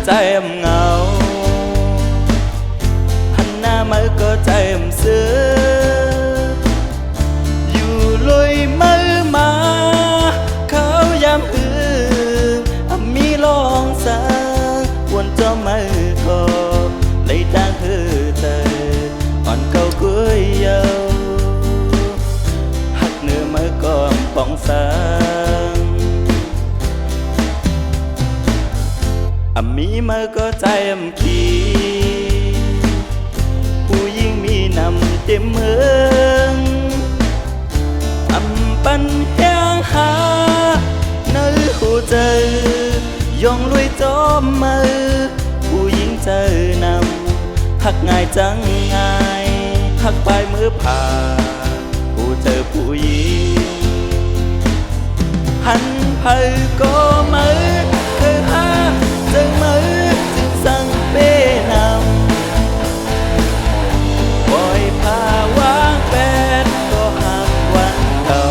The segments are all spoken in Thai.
ใจเหงาหันหน้ามาก็ใจเสืออยู่ลอยมือมาเขาย้ำมีลองสางวนจอมือก็lấy đang hư tờ còn câu cuối yêu hắt nửa mới còn bóng sángมีmới cóใจkỳผู้ยิ่งมีนำเต็มเมืองปันแห้งหาเนื้อหูเจอยองลุยจอมมือผู้ยิ่งเจอนำหักง่ายจังง่ายหักปลายมือผ่าผู้เจอผู้ยิ่งหันเพอก็มือคือหาเจอมือจึงสั่งเป้นำปล่อยผ้าวางแปดก็หักวันเก่า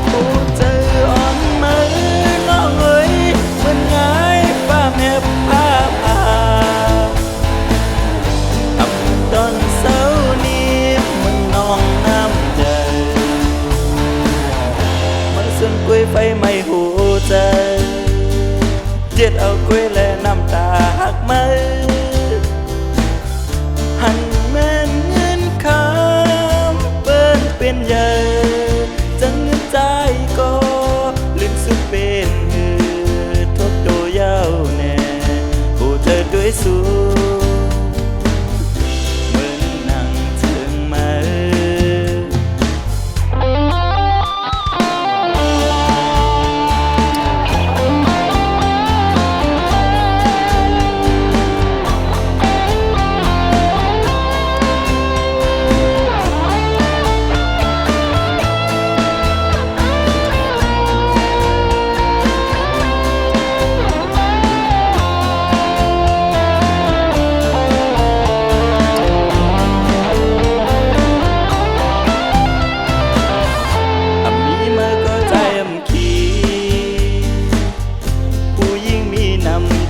ผู้เจออ่อนมือน้องเอ๋ยเหมือนง่ายป้าแม่ผ้าตอนเช้านี้มันนองน้ำใจมันส่วนกล้วยไฟไม่หูใจเจ็ดเอากล้วยและน้ำตาหักมือหันแม่นเงินคำเปิ้นเป็นใหญ่จังเงินใจก็ลืมสุดเป็นทบโตยาวแน่ผู้เธอด้วยสู้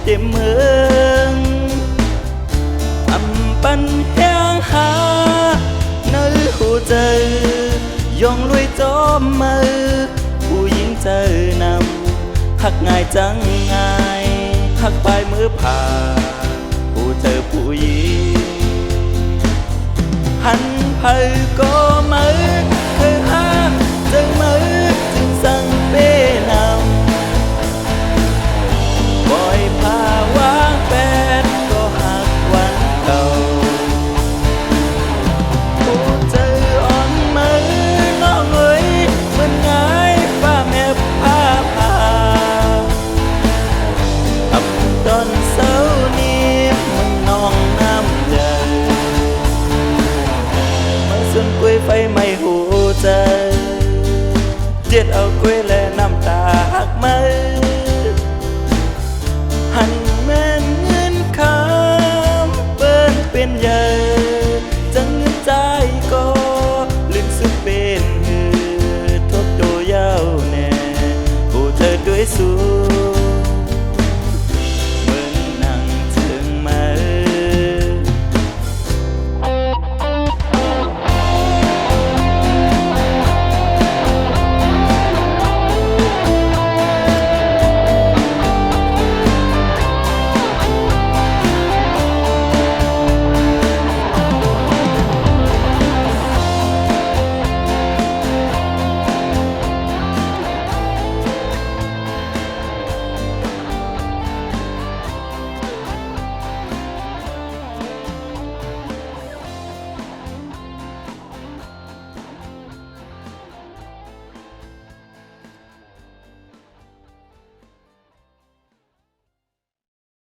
เต็มเมืองปันแห้งหาเนื้อหูเจอยองลุยจอมมือผู้ยิ่งเจอนำหักง่ายจังง่ายหักปลายมือผ่าผู้เจอผู้ยิ่งหันเพอก็มือคือหาเจอมือจึงสั่งเป้นำปล่อยผ้าวางแปดก็หักวันเก่าผู้เจออ่อนมือน้องเอ๋ยเหมือนง่ายป้าแม่ผ้าตอนเช้านี้มันนองน้ำใจมันส่วนกล้วยไฟไม่หูใจเจ็ดเอากล้วยและน้ำตาหักมือหันแม่นเงินคำเปิ้นเป็นใหญ่จังเงินใจก็ลืมสุดเป็นทบโตยาวแน่ผู้เธอด้วยสู้